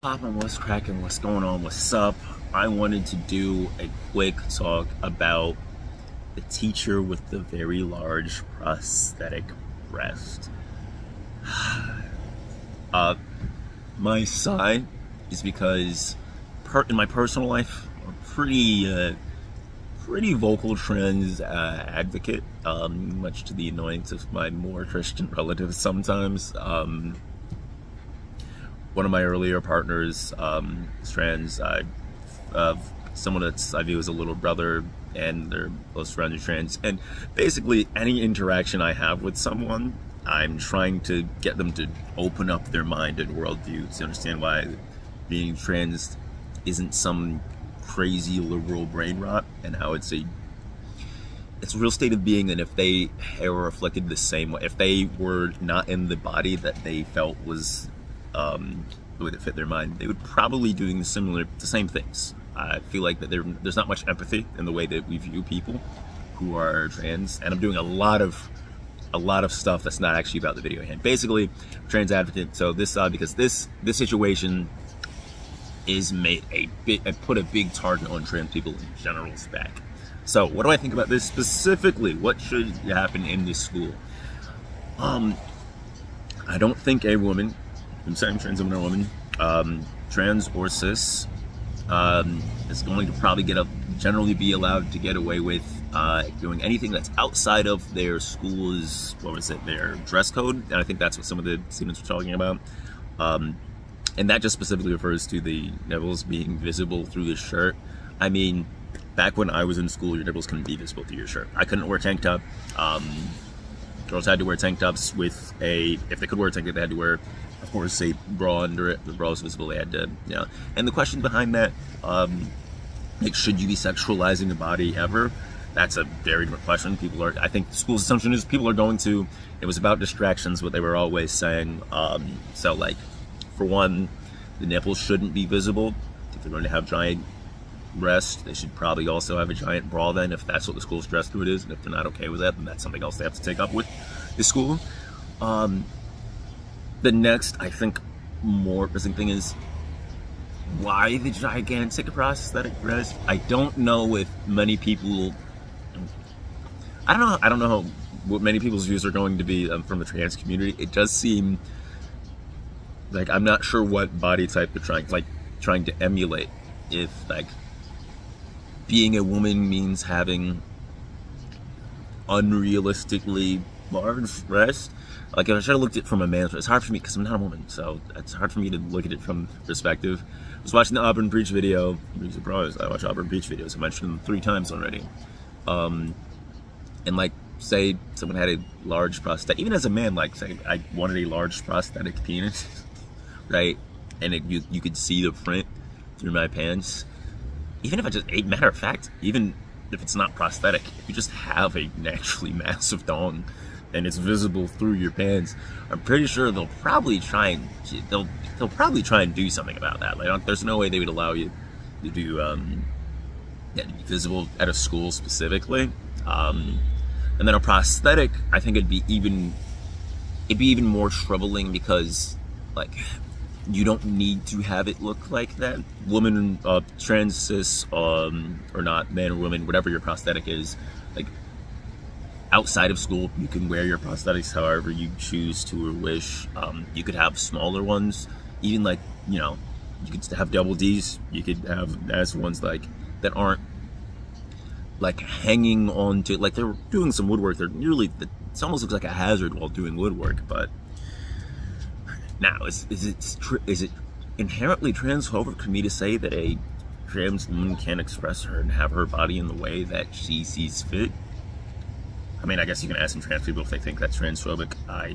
Poppin', what's cracking, what's going on, what's up? I wanted to do a quick talk about the teacher with the very large prosthetic breast. My side is because in my personal life, I'm a pretty vocal trans advocate, much to the annoyance of my more Christian relatives sometimes. One of my earlier partners is trans. Someone that I view as a little brother, and their close friends are trans. And basically, any interaction I have with someone, I'm trying to get them to open up their mind and worldview to understand why being trans isn't some crazy liberal brain rot, and how it's a real state of being. And if they were reflected the same way, if they were not in the body that they felt was the way that fit their mind, they would probably doing the same things. I feel like that there's not much empathy in the way that we view people who are trans, and I'm doing a lot of stuff that's not actually about the video hand. Basically, trans advocate. So this because this situation is put a big target on trans people in general's back. So what do I think about this specifically? What should happen in this school? I don't think a woman, I'm saying trans woman or woman, trans or cis, is going to probably generally be allowed to get away with doing anything that's outside of their school's, their dress code. And I think that's what some of the students were talking about. And that just specifically refers to the nipples being visible through the shirt. I mean, back when I was in school, your nipples couldn't be visible through your shirt. I couldn't wear tank top. Girls had to wear tank tops with if they could wear a tank top, they had to wear, of course, a bra under it. The bra was visible, they had to, And the question behind that, like, should you be sexualizing the body ever? That's a very different question. I think the school's assumption is people are going to. It was about distractions, what they were always saying. So, like, for one, the nipples shouldn't be visible. If they're going to have giant breasts, they should probably also have a giant bra then, if that's what the school's dress code is. And if they're not okay with that, then that's something else they have to take up with the school. The next, I think, more pressing thing is, why the gigantic prosthetic breast? I don't know if many people, I don't know what many people's views are going to be from the trans community. It does seem like I'm not sure what body type they're trying to emulate. If, like, being a woman means having unrealistically large breasts. Like, if I should have looked at it from a man's, it's hard for me because I'm not a woman, so it's hard for me to look at it from perspective. I was watching the Auburn Preach video. I'm surprised. I watch Auburn Preach videos. I mentioned them 3 times already. And, like, say someone had a large prosthetic, even as a man, like, say I wanted a large prosthetic penis, right? And you could see the print through my pants. Even if matter of fact, even if it's not prosthetic, if you just have a naturally massive dong and it's visible through your pants, I'm pretty sure they'll probably try and do something about that. Like, there's no way they would allow you to do to be visible at a school specifically. And then a prosthetic, I think it'd be even more troubling because, like, you don't need to have it look like that. Woman, trans, cis, or not, man or woman, whatever your prosthetic is, like, outside of school, you can wear your prosthetics however you choose to or wish. You could have smaller ones, even, like, you could have double Ds. You could have nice ones, like, that aren't, like, hanging on to, like, they're doing some woodwork. It almost looks like a hazard while doing woodwork. But now, is it inherently transphobic for me to say that a trans woman can't express her and have her body in the way that she sees fit? I mean, I guess you can ask some trans people if they think that's transphobic. I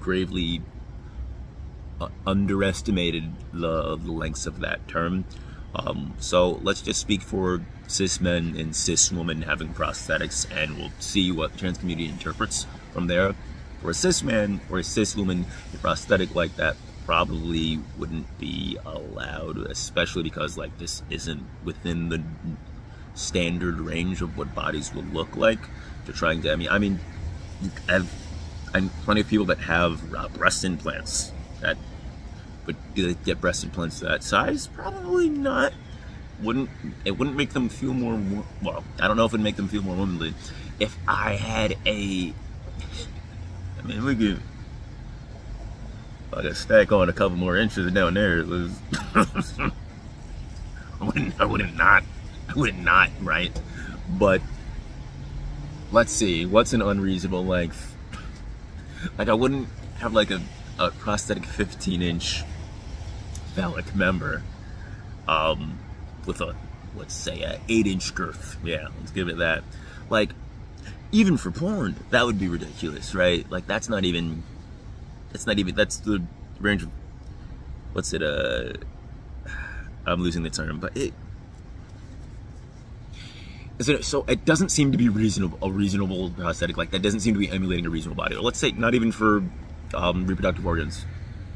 gravely underestimated the lengths of that term. So let's just speak for cis men and cis women having prosthetics, and we'll see what the trans community interprets from there. For a cis man or a cis woman, a prosthetic like that probably wouldn't be allowed, especially because, like, this isn't within the standard range of what bodies will look like. They're trying to, I mean, I know plenty of people that have breast implants that but do they get breast implants that size? Probably not. It wouldn't make them feel more, well, I don't know if it'd make them feel more womanly. If I had I mean, we could, like, a stack on a couple more inches down there. It was, I wouldn't not, right? But let's see, what's an unreasonable length? Like, I wouldn't have like a prosthetic 15-inch phallic member with a, let's say, a 8-inch girth. Yeah, let's give it that. Like, even for porn, that would be ridiculous, right? Like, that's the range of, what's it, I'm losing the term, but so it doesn't seem to be a reasonable prosthetic. Like, that doesn't seem to be emulating a reasonable body. Or let's say, not even for reproductive organs.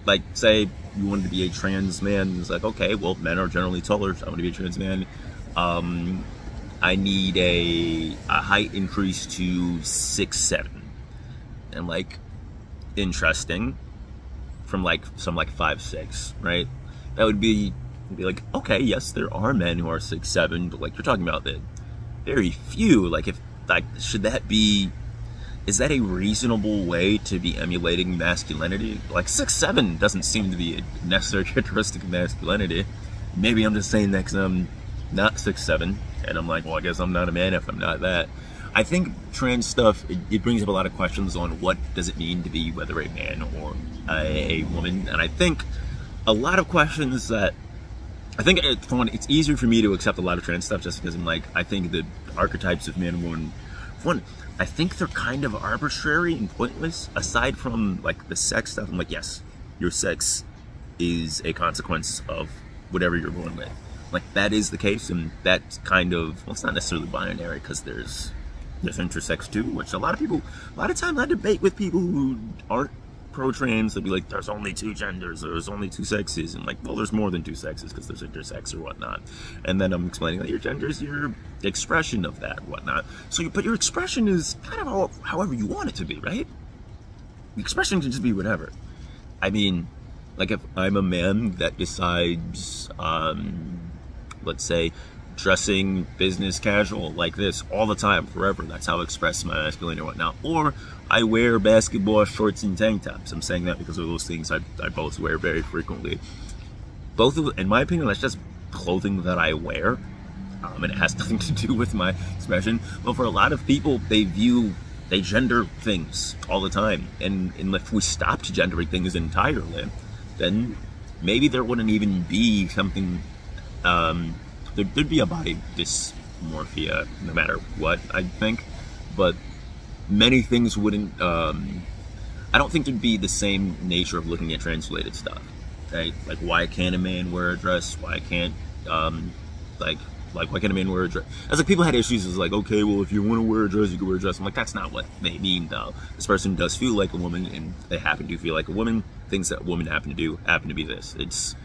Like, say you wanted to be a trans man, it's like, okay, well, men are generally taller, so I want to be a trans man. I need a height increase to 6'7", and like, interesting, from like some like 5'6", right? That would be like, okay, yes, there are men who are 6'7", but like, you're talking about the very few. Like, if like, is that a reasonable way to be emulating masculinity? Like, 6'7" doesn't seem to be a necessary characteristic of masculinity. Maybe I'm just saying that because I'm not 6'7", and I'm like, well, I guess I'm not a man if I'm not that. I think trans stuff, it brings up a lot of questions on what does it mean to be whether a man or a woman. And I think a lot of questions that, I think, for one, it's easier for me to accept a lot of trans stuff just because I'm like, I think the archetypes of man and woman, for one, I think they're kind of arbitrary and pointless. Aside from like the sex stuff, I'm like, yes, your sex is a consequence of whatever you're born with. Like, that is the case, and that's kind of, well, it's not necessarily binary, because there's intersex too, which a lot of times I debate with people who aren't pro-trans. They'll be like, there's only 2 genders, there's only 2 sexes, and like, well, there's more than 2 sexes because there's intersex or whatnot. And then I'm explaining that your gender is your expression of that, whatnot. So, but your expression is kind of however you want it to be, right? The expression can just be whatever. I mean, like, if I'm a man that decides, let's say, dressing business casual like this all the time, forever, that's how I express my masculinity or whatnot. Or I wear basketball shorts and tank tops. I'm saying that because of those things I both wear very frequently. Both of, in my opinion, that's just clothing that I wear, and it has nothing to do with my expression. But for a lot of people, they gender things all the time. And if we stopped gendering things entirely, then maybe there wouldn't even be something, there'd be a body dysmorphia no matter what, I think, but many things wouldn't, I don't think there'd be the same nature of looking at trans-related stuff, right? Like, why can't a man wear a dress? Why can't, why can't a man wear a dress? As like, people had issues, it's like, okay, well, if you want to wear a dress, you can wear a dress. I'm like, that's not what they mean, though. This person does feel like a woman, and they happen to feel like a woman. Things that women happen to do happen to be this. It's,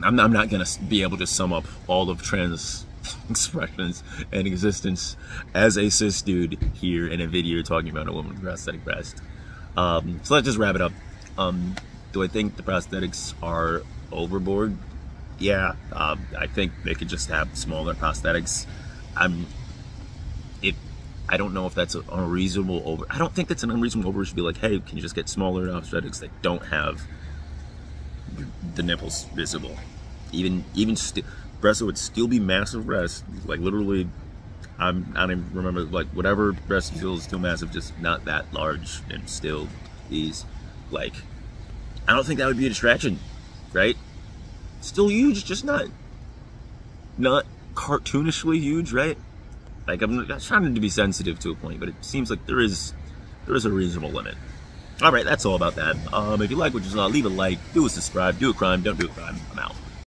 I'm not gonna be able to sum up all of trans expressions and existence as a cis dude here in a video talking about a woman with prosthetic breast. So let's just wrap it up. Do I think the prosthetics are overboard? Yeah, I think they could just have smaller prosthetics. I don't know if that's an unreasonable I don't think that's an unreasonable over. Should be like, hey, can you just get smaller prosthetics that don't have the nipples visible? Even still, breasts would still be massive breasts. Like, literally, I don't even remember, like, whatever breast you feel is still massive, just not that large, and still these, like, I don't think that would be a distraction, right? Still huge, just not cartoonishly huge, right? Like, I'm trying to be sensitive to a point, but it seems like there is a reasonable limit. All right, that's all about that. If you like what you saw, leave a like, do a subscribe, do a crime, don't do a crime. I'm out.